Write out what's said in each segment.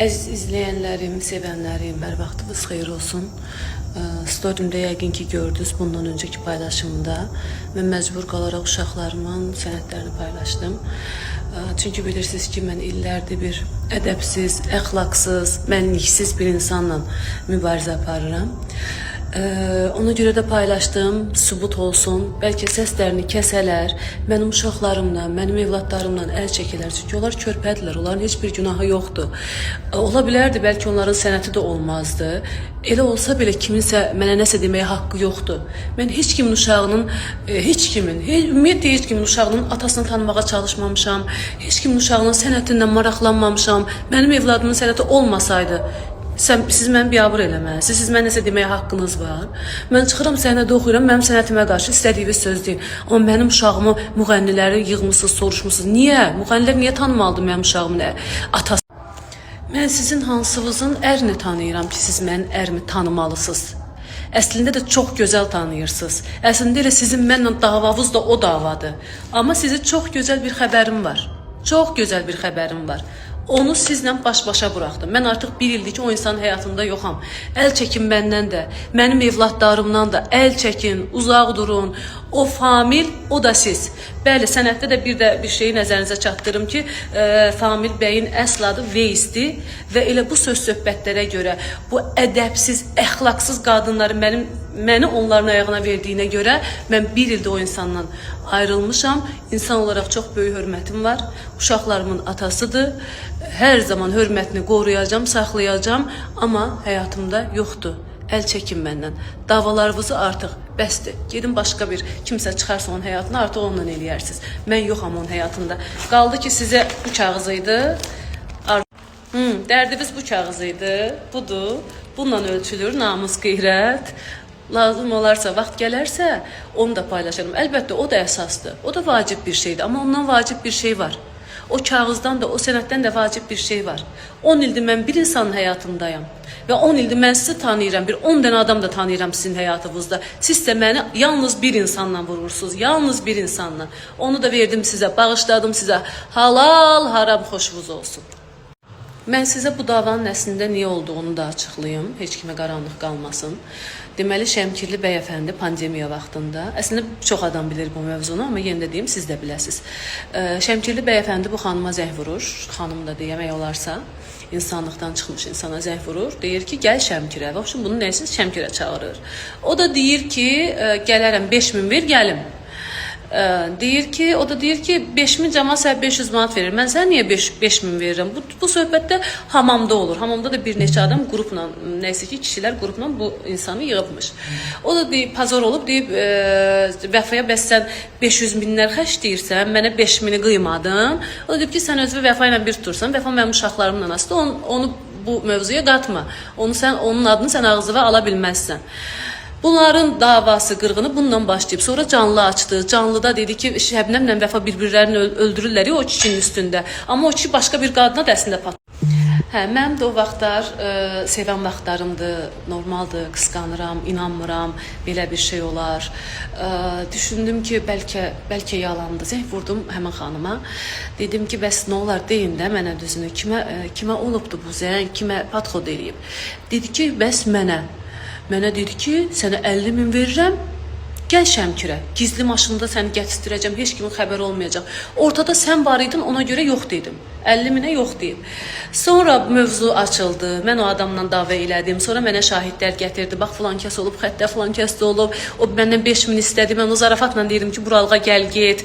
Əziz izləyənlərim, sevənlərim, hər vaxtınız xeyir olsun. Storyimdə yəqin ki gördünüz bundan öncəki paylaşımda mən məcbur qalaraq uşaqlarımın sənədlərini paylaşdım. Çünki bilirsiniz ki mən illərdir bir ədəbsiz, əxlaqsız, mənliksiz bir insanla mübarizə aparıram. Ona görə də paylaşdım, sübut olsun. Bəlkə səslərini kəsələr, mənim uşaqlarımla, mənim evladlarımla əl çəkilər. Çünki onlar körpədirlər, onların heç bir günahı yoxdur. Ola bilərdi, bəlkə onların sənəti də olmazdı. Elə olsa belə kiminsə mənə nəsə deməyə haqqı yoxdur. Mən heç kimin uşağının, ümumiyyətlə heç kimin uşağının atasını tanımağa çalışmamışam. Heç kimin uşağının sənətindən maraqlanmamışam. Mənim evladımın sənəti olmasaydı, siz məni biabır eləməlisiniz, siz mənə nəsə deməyə haqqınız var. Mən çıxıram səhnədə oxuyuram, mənim sənətimə qarşı istədiyiniz söz deyin. Amma mənim uşağımı müğənniləri yığmışsınız, soruşmusunuz. Niyə? Müğənnilər niyə tanımalıdır mənim uşağımın atası? Mən sizin hansınızın ərini tanıyıram ki, siz mənim ərimi tanımalısınız. Əslində də çox gözəl tanıyırsınız. Əslində elə sizin mənlə davavız da o davadır. Amma sizə çox gözəl bir xəbərim var. Çox gözəl bir xəbərim var. Onu sizlə baş-başa buraxdım. Mən artıq bir ildir ki o insanın həyatında yoxam. Əl çəkin məndən də, mənim evladlarımdan da əl çəkin, uzaq durun. O Famil, o da siz. Bəli, sənətdə də bir şeyi nəzərinizə çatdırım ki, Famil bəyin əsl adı Veysdir və elə bu söz söhbətlərə görə, bu ədəbsiz, əxlaqsız qadınları məni onların ayağına verdiyinə görə mən bir ildə o insandan ayrılmışam. İnsan olaraq çox böyük hörmətim var. Uşaqlarımın atasıdır. Hər zaman hörmətini qoruyacağam, saxlayacağam, amma həyatımda yoxdur. Əl çəkin məndən. Davalarınızı artıq bəsdir. Gedin başqa bir kimsə çıxarsa onun həyatını artıq onunla eləyərsiniz. Mən yoxam onun həyatında. Qaldı ki sizə bu kağızıydı. Dərdiniz bu kağızıydı. Budur. Bununla ölçülür namus, qeyrət. Lazım olarsa, vaxt gələrsə onu da paylaşarım. Əlbəttə o da əsasdır. O da vacib bir şeydir. Amma ondan vacib bir şey var. O kağızdan da, o sənətdən də vacib bir şey var. 10 ildir mən bir insanın həyatındayım. Və 10 ildir mən sizi tanıyıram. 10 dənə adam da tanıyıram sizin həyatınızda. Siz də məni yalnız bir insanla vurursunuz. Yalnız bir insanla. Onu da verdim sizə, bağışladım sizə. Halal, haram xoşunuz olsun. Mən sizə bu davanın əslində niyə olduğunu da açıqlayım. Heç kimə qaranlıq qalmasın. Deməli, Şəmkirli bəyəfəndi pandemiya vaxtında, əslində çox adam bilir bu mövzunu, amma yenə də deyim, siz də biləsiniz. Şəmkirli bəyəfəndi bu xanıma zəng vurur, xanım da demək olarsa, insanlıqdan çıxmış insana zəng vurur, deyir ki, gəl Şəmkirə. Və bunu nəyəsiz Şəmkirə çağırır. O da deyir ki, gələrəm 5000 ver, gəlim. O da deyir ki 5000 cəma sən 500 manat verir. Mən sənə niyə 5000 verirəm? Bu söhbətdə hamamda olur. Hamamda da bir neçə adam qrupla, nəysə ki kişilər qrupla bu insanı yığıbmış. O da deyib, pazar olub, deyib Vəfaya bəs sən 500 minlər xərcləyirsən, mənə 5000-i qıymadın. O da deyib ki sən özü Vəfa ilə bir tutursan, Vəfa mənim uşaqlarımla asıdır, onu bu mövzuya qatma. Onun adını sən ağzına ala bilməzsən. Bunların davası, qırğını bununla başlayıb. Sonra canlı açdı. Canlıda dedi ki, Şəbnəmlə Vəfa bir-birlərini öldürürlər o kişinin üstündə. Amma o kişi başqa bir qadına da əslində patladı. Mənim də o vaxtlar sevən vaxtlarımdır, normaldır, qısqanıram, inanmıram, belə bir şey olar. Düşündüm ki, bəlkə yalandır. Zəng vurdum həmin xanıma. Dedim ki, bəs nə olar, deyin də mənə düzünü. Kimə olubdu bu zəng, kimə patxod eləyib? Dedi ki, bəs mənə dedi ki, sənə 50 min verirəm, gəl Şəmkirə, gizli maşında səni gətirəcəm, heç kimin xəbəri olmayacaq. Ortada sən var idin, ona görə yox dedim. 50 minə yox deyib. Sonra mövzu açıldı, mən o adamla dava elədim, sonra mənə şahidlər gətirdi, bax filan kəs olub, xəttə filan kəs də olub, o məndən 5000 istədi, mən o zarafatla deyirdim ki, buralığa gəl, get,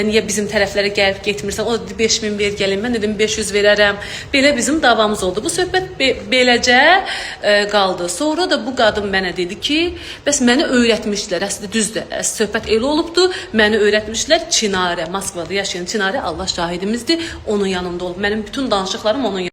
niyə bizim tərəflərə gəlib getmirsən, o dedi 5000 ver gəlin, mən dedim 500 verərəm, belə bizim davamız oldu. Bu söhbət beləcə qaldı. Sonra da bu qadın mənə dedi ki, bəs məni öyrətmişlər, əslində düzdür, söhbət elə olubdu, məni öyrətmişlər Çinarə, Moskvada yaşayan Çinarə, Allah şahidimizdir, onun yanında olub. Mənim bütün danışıqlarım onun